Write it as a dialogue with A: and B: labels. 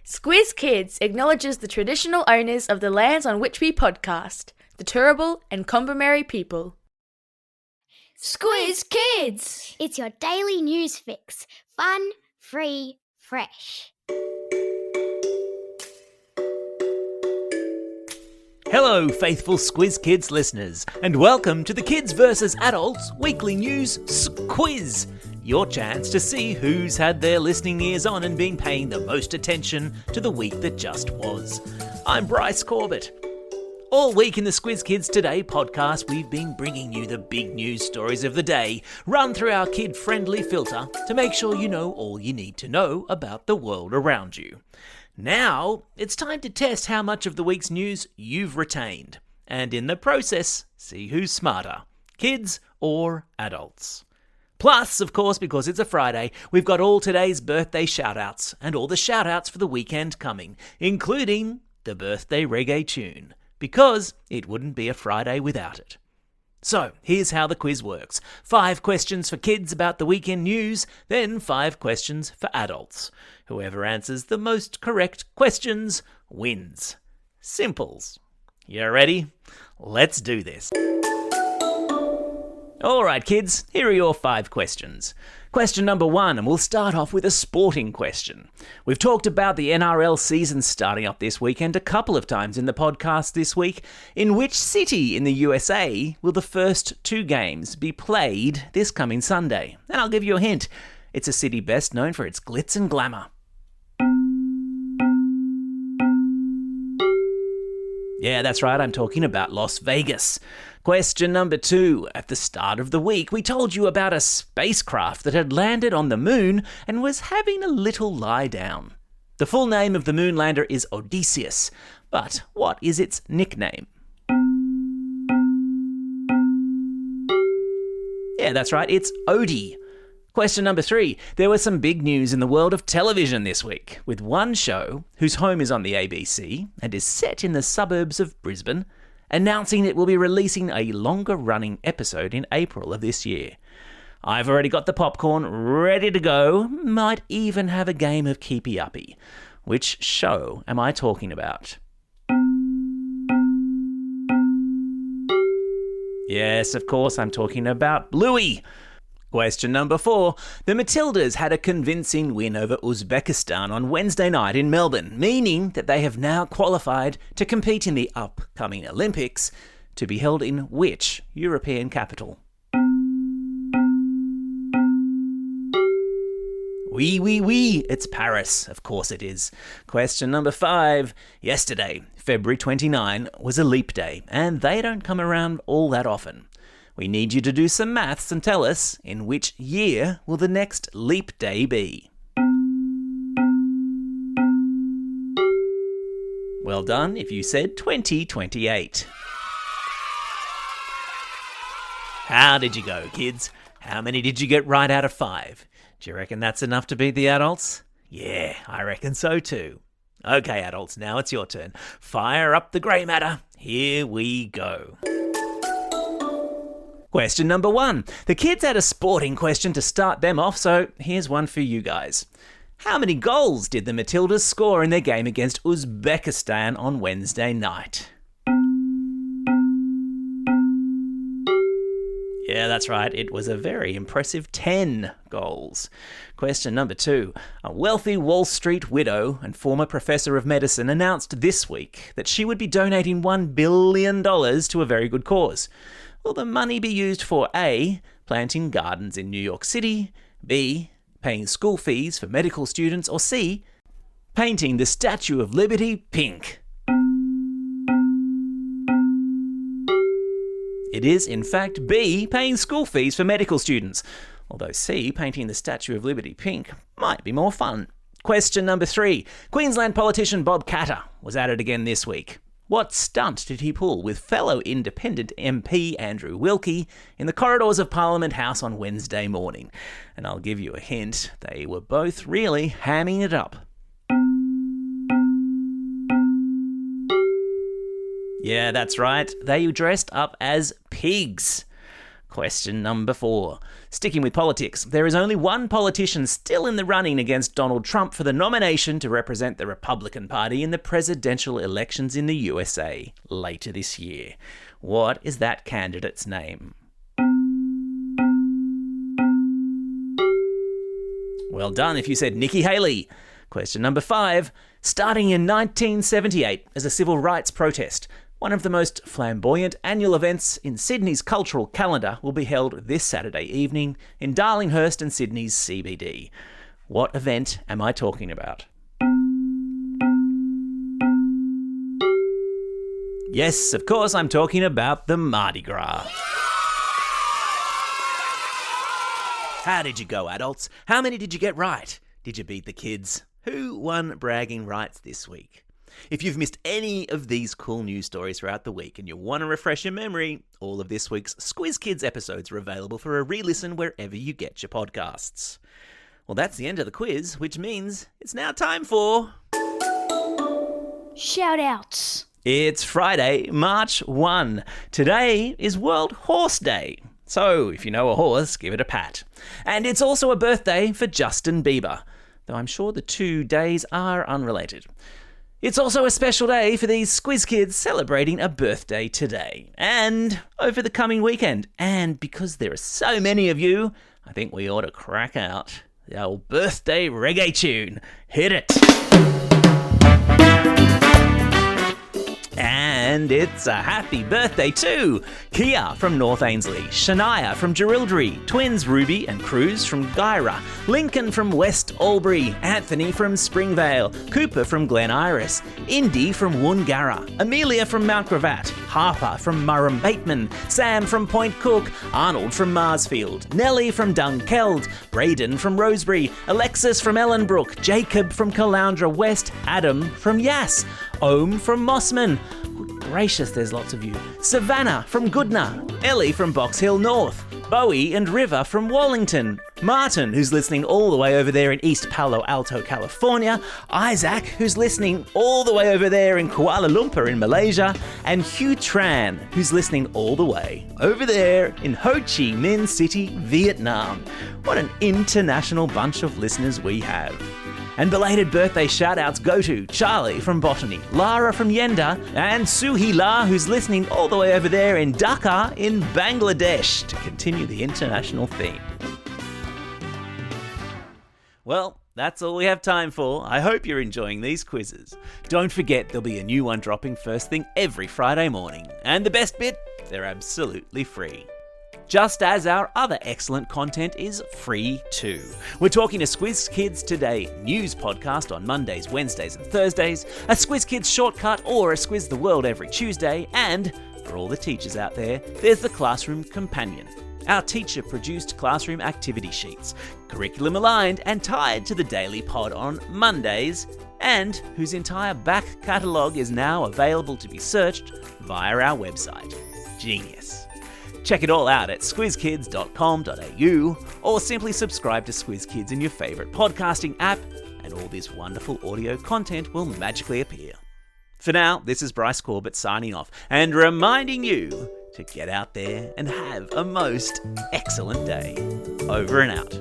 A: Squiz Kids acknowledges the traditional owners of the lands on which we podcast, the Turrbal and Kombumerri people.
B: Squiz Kids!
C: It's your daily news fix. Fun, free, fresh.
D: Hello, faithful Squiz Kids listeners, and welcome to the Kids vs. Adults Weekly News Squiz. Your chance to see who's had their listening ears on and been paying the most attention to the week that just was. I'm Bryce Corbett. All week in the Squiz Kids Today podcast, we've been bringing you the big news stories of the day, run through our kid-friendly filter to make sure you know all you need to know about the world around you. Now, it's time to test how much of the week's news you've retained, and in the process, see who's smarter, kids or adults. Plus, of course, because it's a Friday, we've got all today's birthday shout-outs and all the shout-outs for the weekend coming, including the birthday reggae tune, because it wouldn't be a Friday without it. So, here's how the quiz works. 5 questions for kids about the weekend news, then 5 questions for adults. Whoever answers the most correct questions wins. Simples. You ready? Let's do this. Alright kids, here are your 5 questions. Question number 1, and we'll start off with a sporting question. We've talked about the NRL season starting up this weekend a couple of times in the podcast this week. In which city in the USA will the first 2 games be played this coming Sunday? And I'll give you a hint. It's a city best known for its glitz and glamour. Yeah, that's right, I'm talking about Las Vegas. Question number 2. At the start of the week, we told you about a spacecraft that had landed on the moon and was having a little lie down. The full name of the moon lander is Odysseus, but what is its nickname? Yeah, that's right, it's Odie. Question number 3. There was some big news in the world of television this week, with one show, whose home is on the ABC and is set in the suburbs of Brisbane, announcing it will be releasing a longer-running episode in April of this year. I've already got the popcorn ready to go, might even have a game of keepy-uppy. Which show am I talking about? Yes, of course, I'm talking about Bluey. Question number 4. The Matildas had a convincing win over Uzbekistan on Wednesday night in Melbourne, meaning that they have now qualified to compete in the upcoming Olympics, to be held in which European capital? Oui, it's Paris, of course it is. Question number 5. Yesterday, February 29, was a leap day, and they don't come around all that often. We need you to do some maths and tell us, in which year will the next leap day be? Well done if you said 2028. How did you go, kids? How many did you get right out of 5? Do you reckon that's enough to beat the adults? Yeah, I reckon so too. Okay, adults, now it's your turn. Fire up the grey matter. Here we go. Question number 1. The kids had a sporting question to start them off, so here's one for you guys. How many goals did the Matildas score in their game against Uzbekistan on Wednesday night? Yeah, that's right. It was a very impressive 10 goals. Question number 2. A wealthy Wall Street widow and former professor of medicine announced this week that she would be donating $1 billion to a very good cause. Will the money be used for A, planting gardens in New York City, B, paying school fees for medical students, or C, painting the Statue of Liberty pink? It is, in fact, B, paying school fees for medical students, although C, painting the Statue of Liberty pink, might be more fun. Question number 3. Queensland politician Bob Katter was at it again this week. What stunt did he pull with fellow independent MP Andrew Wilkie in the corridors of Parliament House on Wednesday morning? And I'll give you a hint, they were both really hamming it up. Yeah, that's right, they dressed up as pigs. Question number 4. Sticking with politics, there is only one politician still in the running against Donald Trump for the nomination to represent the Republican Party in the presidential elections in the USA later this year. What is that candidate's name? Well done if you said Nikki Haley. Question number 5. Starting in 1978 as a civil rights protest, one of the most flamboyant annual events in Sydney's cultural calendar will be held this Saturday evening in Darlinghurst and Sydney's CBD. What event am I talking about? Yes, of course, I'm talking about the Mardi Gras. How did you go, adults? How many did you get right? Did you beat the kids? Who won bragging rights this week? If you've missed any of these cool news stories throughout the week and you want to refresh your memory, all of this week's Squiz Kids episodes are available for a re-listen wherever you get your podcasts. Well, that's the end of the quiz, which means it's now time for...
A: Shout-outs.
D: It's Friday, March 1. Today is World Horse Day. So, if you know a horse, give it a pat. And it's also a birthday for Justin Bieber, though I'm sure the two days are unrelated. It's also a special day for these Squiz Kids celebrating a birthday today and over the coming weekend. And because there are so many of you, I think we ought to crack out the old birthday reggae tune. Hit it! And it's a happy birthday to Kia from North Ainslie, Shania from Jerilderie, twins Ruby and Cruz from Gyra, Lincoln from West Albury, Anthony from Springvale, Cooper from Glen Iris, Indy from Woongarra, Amelia from Mount Gravatt, Harper from Murrum Bateman, Sam from Point Cook, Arnold from Marsfield, Nellie from Dunkeld, Braden from Rosebery, Alexis from Ellenbrook, Jacob from Caloundra West, Adam from Yass, Ohm from Mossman. Good gracious, there's lots of you. Savannah from Goodna, Ellie from Box Hill North, Bowie and River from Wallington, Martin, who's listening all the way over there in East Palo Alto, California, Isaac, who's listening all the way over there in Kuala Lumpur in Malaysia, and Hugh Tran, who's listening all the way over there in Ho Chi Minh City, Vietnam. What an international bunch of listeners we have. And belated birthday shout-outs go to Charlie from Botany, Lara from Yenda, and Suhi La, who's listening all the way over there in Dhaka in Bangladesh to continue the international theme. Well, that's all we have time for. I hope you're enjoying these quizzes. Don't forget there'll be a new one dropping first thing every Friday morning. And the best bit, they're absolutely free. Just as our other excellent content is free too. We're talking a Squiz Kids Today news podcast on Mondays, Wednesdays and Thursdays, a Squiz Kids Shortcut or a Squiz the World every Tuesday, and, for all the teachers out there, there's the Classroom Companion, our teacher-produced classroom activity sheets, curriculum aligned and tied to the Daily Pod on Mondays, and whose entire back catalogue is now available to be searched via our website. Genius. Check it all out at squizkids.com.au or simply subscribe to Squiz Kids in your favourite podcasting app and all this wonderful audio content will magically appear. For now, this is Bryce Corbett signing off and reminding you to get out there and have a most excellent day. Over and out.